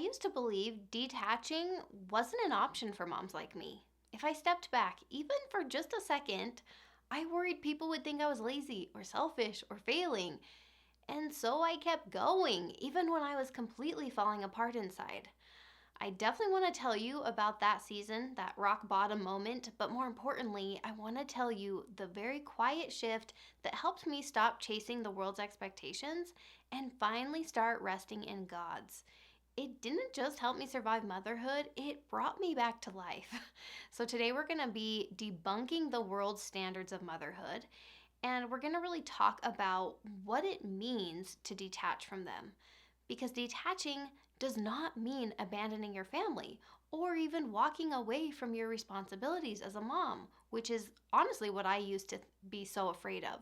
used to believe detaching wasn't an option for moms like me. If I stepped back, even for just a second, I worried people would think I was lazy or selfish or failing. And so I kept going, even when I was completely falling apart inside. I definitely want to tell you about that season, that rock bottom moment, but more importantly, I want to tell you the very quiet shift that helped me stop chasing the world's expectations and finally start resting in God's. It didn't just help me survive motherhood, it brought me back to life. So today we're going to be debunking the world's standards of motherhood, and we're going to really talk about what it means to detach from them. Because detaching does not mean abandoning your family or even walking away from your responsibilities as a mom, which is honestly what I used to be so afraid of.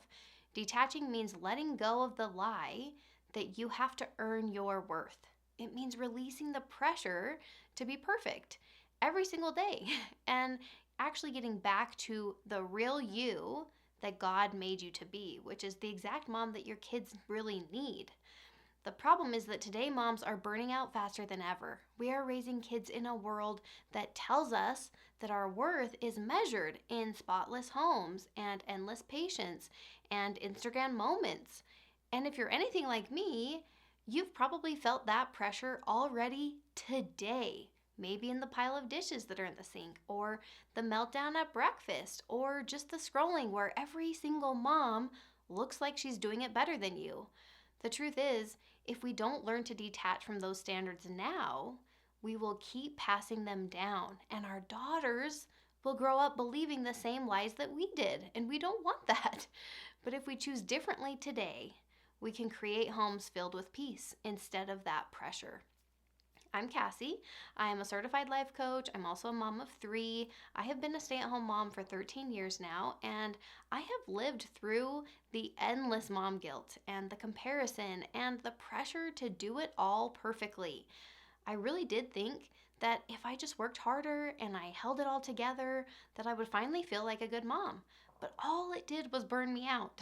Detaching means letting go of the lie that you have to earn your worth. It means releasing the pressure to be perfect every single day and actually getting back to the real you that God made you to be, which is the exact mom that your kids really need. The problem is that today moms are burning out faster than ever. We are raising kids in a world that tells us that our worth is measured in spotless homes and endless patience and Instagram moments. And if you're anything like me, you've probably felt that pressure already today. Maybe in the pile of dishes that are in the sink, or the meltdown at breakfast, or just the scrolling where every single mom looks like she's doing it better than you. The truth is, if we don't learn to detach from those standards now, we will keep passing them down, and our daughters will grow up believing the same lies that we did, and we don't want that. But if we choose differently today, we can create homes filled with peace instead of that pressure. I'm Cassie. I am a certified life coach. I'm also a mom of three. I have been a stay at home mom for 13 years now, and I have lived through the endless mom guilt and the comparison and the pressure to do it all perfectly. I really did think that if I just worked harder and I held it all together, that I would finally feel like a good mom. But all it did was burn me out.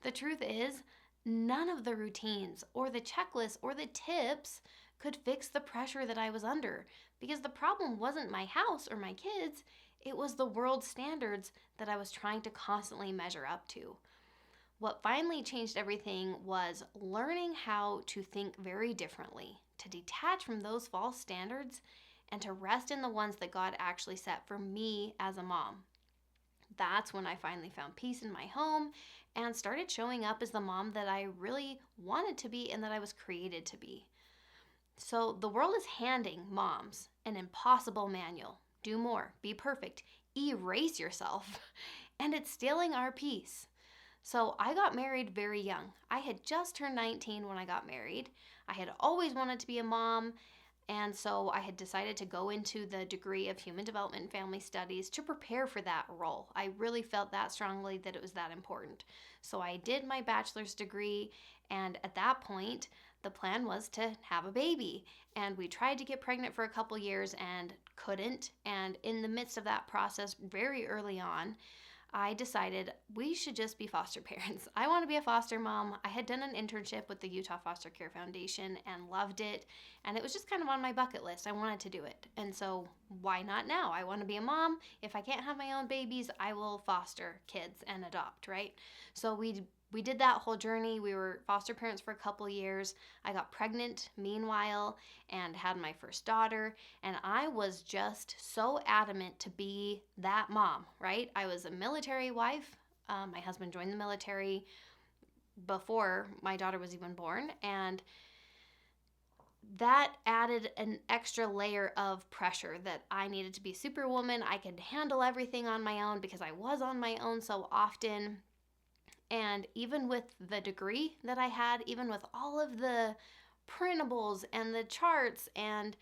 The truth is, none of the routines or the checklists or the tips could fix the pressure that I was under, because the problem wasn't my house or my kids, it was the world standards that I was trying to constantly measure up to. What finally changed everything was learning how to think very differently, to detach from those false standards, and to rest in the ones that God actually set for me as a mom. That's when I finally found peace in my home and started showing up as the mom that I really wanted to be and that I was created to be. So the world is handing moms an impossible manual. Do more, be perfect, erase yourself. And it's stealing our peace. So I got married very young. I had just turned 19 when I got married. I had always wanted to be a mom, and so I had decided to go into the degree of Human Development and Family Studies to prepare for that role. I really felt that strongly that it was that important. So I did my bachelor's degree, and at that point, the plan was to have a baby. And we tried to get pregnant for a couple years and couldn't. And in the midst of that process, very early on, I decided we should just be foster parents. I want to be a foster mom. I had done an internship with the Utah Foster Care Foundation and loved it. And it was just kind of on my bucket list. I wanted to do it. And so why not now? I want to be a mom. If I can't have my own babies, I will foster kids and adopt, right? So we did that whole journey. We were foster parents for a couple years. I got pregnant meanwhile and had my first daughter. And I was just so adamant to be that mom, right? I was a military wife. My husband joined the military before my daughter was even born. And that added an extra layer of pressure that I needed to be superwoman. I could handle everything on my own because I was on my own so often. And even with the degree that I had, even with all of the printables and the charts and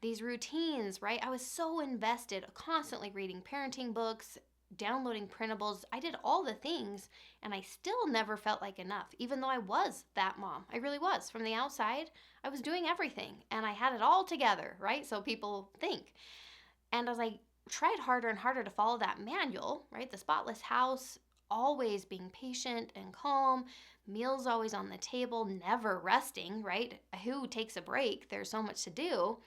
these routines, right? I was so invested, constantly reading parenting books, downloading printables. I did all the things, and I still never felt like enough, even though I was that mom. I really was. From the outside, I was doing everything, and I had it all together, right? So people think. And as I tried harder and harder to follow that manual, right? The spotless house, always being patient and calm, meals always on the table, never resting, right? Who takes a break? There's so much to do.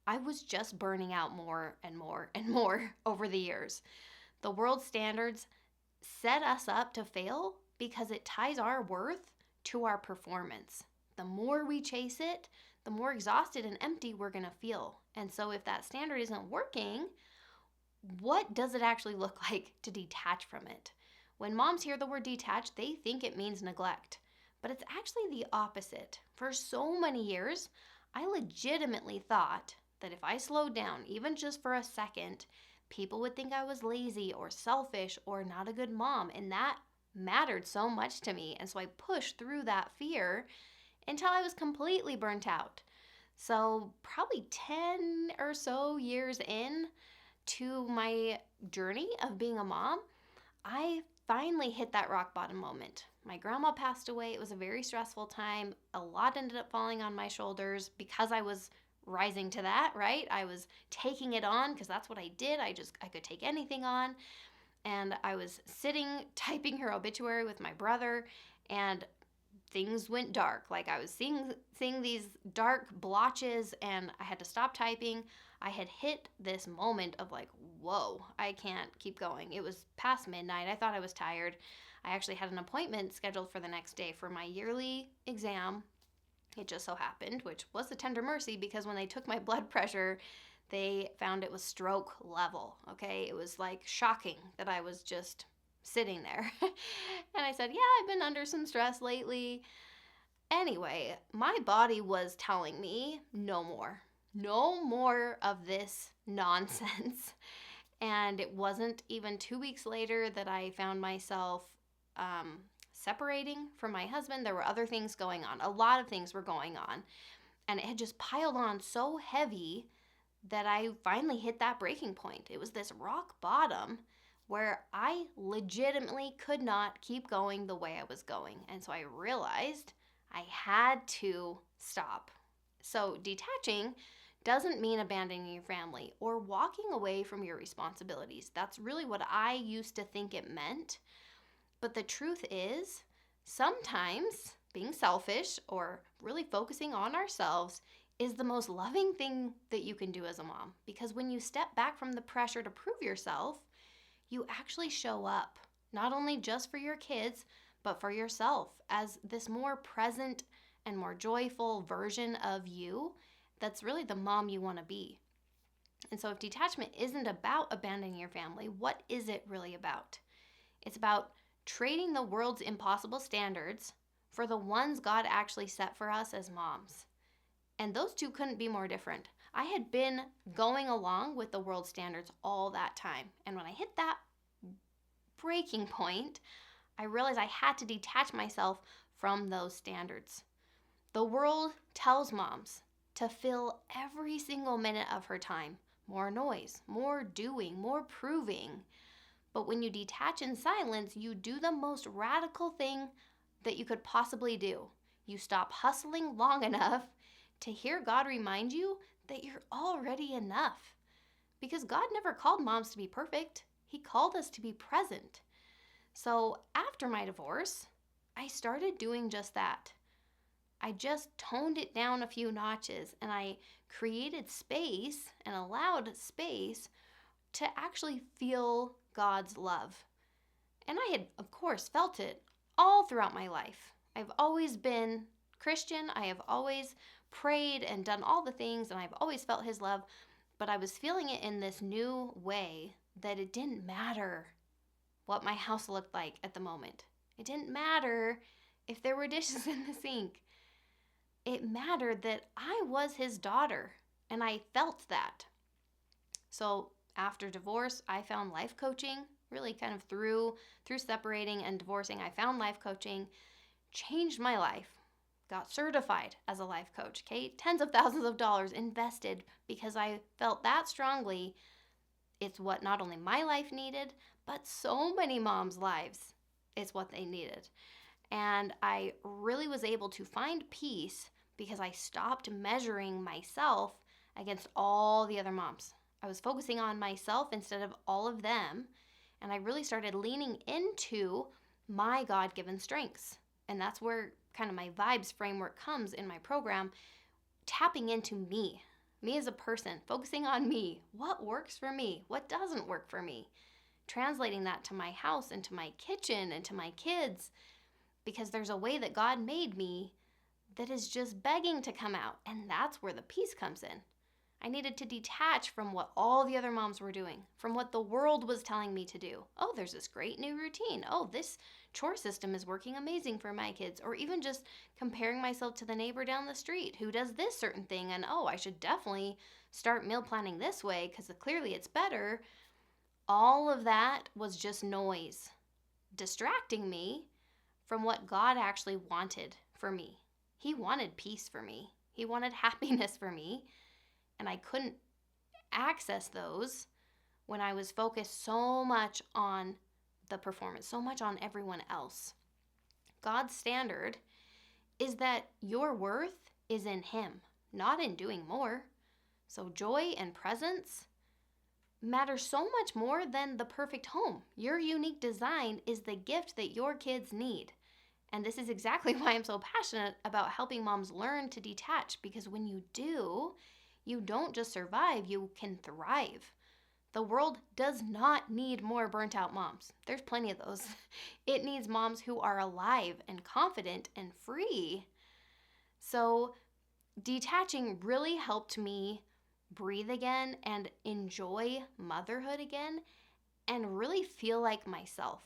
I was just burning out more and more and more over the years. The world standards set us up to fail because it ties our worth to our performance. The more we chase it, the more exhausted and empty we're going to feel. And so, if that standard isn't working, what does it actually look like to detach from it? When moms hear the word detach, they think it means neglect, but it's actually the opposite. For so many years, I legitimately thought that if I slowed down, even just for a second, people would think I was lazy or selfish or not a good mom, and that mattered so much to me. And so I pushed through that fear until I was completely burnt out. So, probably 10 or so years in to my journey of being a mom, I finally hit that rock bottom moment. My grandma passed away. It was a very stressful time. A lot ended up falling on my shoulders because I was rising to that, right? I was taking it on because that's what I did. I could take anything on. And I was sitting typing her obituary with my brother, and things went dark. Like I was seeing these dark blotches, and I had to stop typing. I had hit this moment of like, whoa, I can't keep going. It was past midnight. I thought I was tired. I actually had an appointment scheduled for the next day for my yearly exam. It just so happened, which was a tender mercy, because when they took my blood pressure, they found it was stroke level. Okay, it was like shocking that I was just sitting there. And I said, yeah, I've been under some stress lately. Anyway, my body was telling me no more. No more of this nonsense. And it wasn't even 2 weeks later that I found myself separating from my husband. There were other things going on. A lot of things were going on. And it had just piled on so heavy that I finally hit that breaking point. It was this rock bottom where I legitimately could not keep going the way I was going. And so I realized I had to stop. So detaching doesn't mean abandoning your family or walking away from your responsibilities. That's really what I used to think it meant. But the truth is, sometimes being selfish or really focusing on ourselves is the most loving thing that you can do as a mom. Because when you step back from the pressure to prove yourself, you actually show up, not only just for your kids, but for yourself as this more present and more joyful version of you that's really the mom you want to be. And so if detachment isn't about abandoning your family, what is it really about? It's about trading the world's impossible standards for the ones God actually set for us as moms. And those two couldn't be more different. I had been going along with the world standards all that time. And when I hit that breaking point, I realized I had to detach myself from those standards. The world tells moms to fill every single minute of her time. More noise, more doing, more proving. But when you detach in silence, you do the most radical thing that you could possibly do. You stop hustling long enough to hear God remind you that you're already enough. Because God never called moms to be perfect. He called us to be present. So after my divorce, I started doing just that. I just toned it down a few notches, and I created space and allowed space to actually feel God's love. And I had, of course, felt it all throughout my life. I've always been Christian. I have always prayed and done all the things, and I've always felt His love. But I was feeling it in this new way that it didn't matter what my house looked like at the moment. It didn't matter if there were dishes in the sink. It mattered that I was His daughter, and I felt that. So after divorce, I found life coaching, really kind of through separating and divorcing. I found life coaching, changed my life, got certified as a life coach, okay? Tens of thousands of dollars invested because I felt that strongly. It's what not only my life needed, but so many moms' lives. It's what they needed. And I really was able to find peace because I stopped measuring myself against all the other moms. I was focusing on myself instead of all of them. And I really started leaning into my God given strengths. And that's where kind of my vibes framework comes in my program, tapping into me as a person, focusing on me. What works for me? What doesn't work for me? Translating that to my house and to my kitchen and to my kids, because there's a way that God made me that is just begging to come out. And that's where the peace comes in. I needed to detach from what all the other moms were doing, from what the world was telling me to do. Oh, there's this great new routine. Oh, this chore system is working amazing for my kids. Or even just comparing myself to the neighbor down the street who does this certain thing. And oh, I should definitely start meal planning this way because clearly it's better. All of that was just noise, distracting me from what God actually wanted for me. He wanted peace for me. He wanted happiness for me. And I couldn't access those when I was focused so much on the performance, so much on everyone else. God's standard is that your worth is in Him, not in doing more. So joy and presence matter so much more than the perfect home. Your unique design is the gift that your kids need. And this is exactly why I'm so passionate about helping moms learn to detach, because when you do, you don't just survive, you can thrive. The world does not need more burnt out moms. There's plenty of those. It needs moms who are alive and confident and free. So detaching really helped me breathe again and enjoy motherhood again and really feel like myself.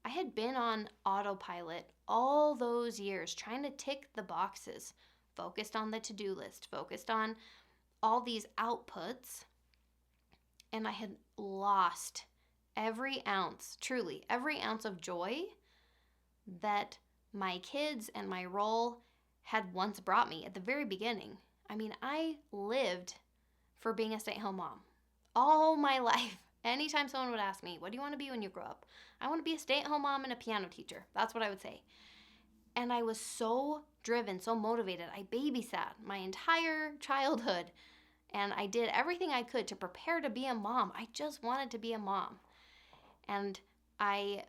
I had been on autopilot all those years trying to tick the boxes, focused on the to-do list, focused on all these outputs, and I had lost every ounce, truly, every ounce of joy that my kids and my role had once brought me at the very beginning. I mean, I lived for being a stay-at-home mom all my life. Anytime someone would ask me, what do you want to be when you grow up? I want to be a stay-at-home mom and a piano teacher. That's what I would say. And I was so driven, so motivated. I babysat my entire childhood. And I did everything I could to prepare to be a mom. I just wanted to be a mom. And I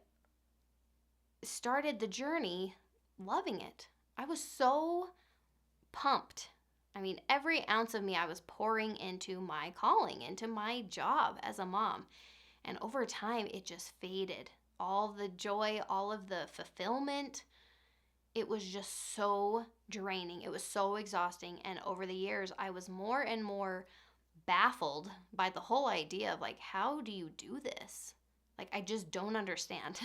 started the journey loving it. I was so pumped. I mean, every ounce of me I was pouring into my calling, into my job as a mom. And over time, it just faded. All the joy, all of the fulfillment, it was just so draining. It was so exhausting. And over the years, I was more and more baffled by the whole idea of like, how do you do this? Like, I just don't understand.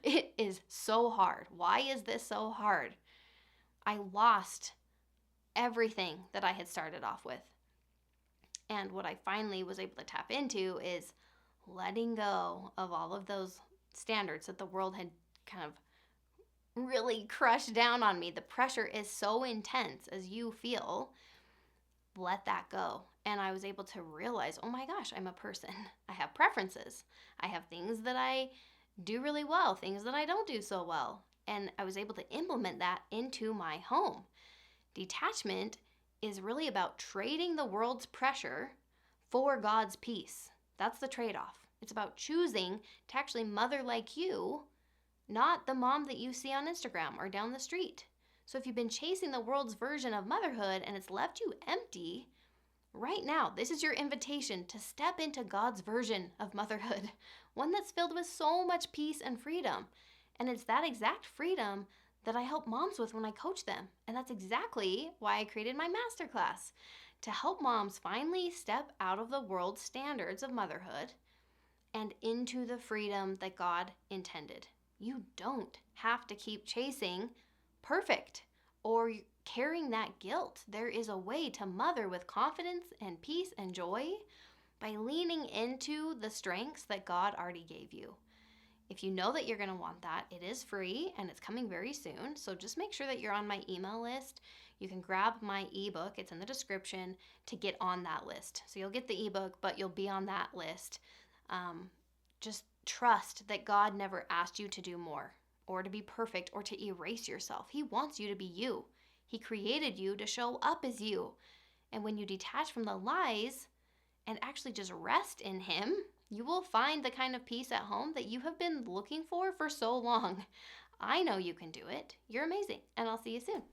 It is so hard. Why is this so hard? I lost everything that I had started off with. And what I finally was able to tap into is letting go of all of those standards that the world had kind of really crushed down on me. The pressure is so intense as you feel. Let that go. And I was able to realize, oh my gosh, I'm a person. I have preferences. I have things that I do really well, things that I don't do so well. And I was able to implement that into my home. Detachment is really about trading the world's pressure for God's peace. That's the trade-off. It's about choosing to actually mother like you, not the mom that you see on Instagram or down the street. So if you've been chasing the world's version of motherhood and it's left you empty, right now, this is your invitation to step into God's version of motherhood, one that's filled with so much peace and freedom. And it's that exact freedom that I help moms with when I coach them. And that's exactly why I created my masterclass, to help moms finally step out of the world's standards of motherhood and into the freedom that God intended. You don't have to keep chasing perfect or carrying that guilt. There is a way to mother with confidence and peace and joy by leaning into the strengths that God already gave you. If you know that you're going to want that, it is free and it's coming very soon. So just make sure that you're on my email list. You can grab my ebook, it's in the description, to get on that list. So you'll get the ebook, but you'll be on that list. Just trust that God never asked you to do more or to be perfect or to erase yourself. He wants you to be you. He created you to show up as you. And when you detach from the lies and actually just rest in Him, You will find the kind of peace at home that you have been looking for so long. I know you can do it. You're amazing, and I'll see you soon.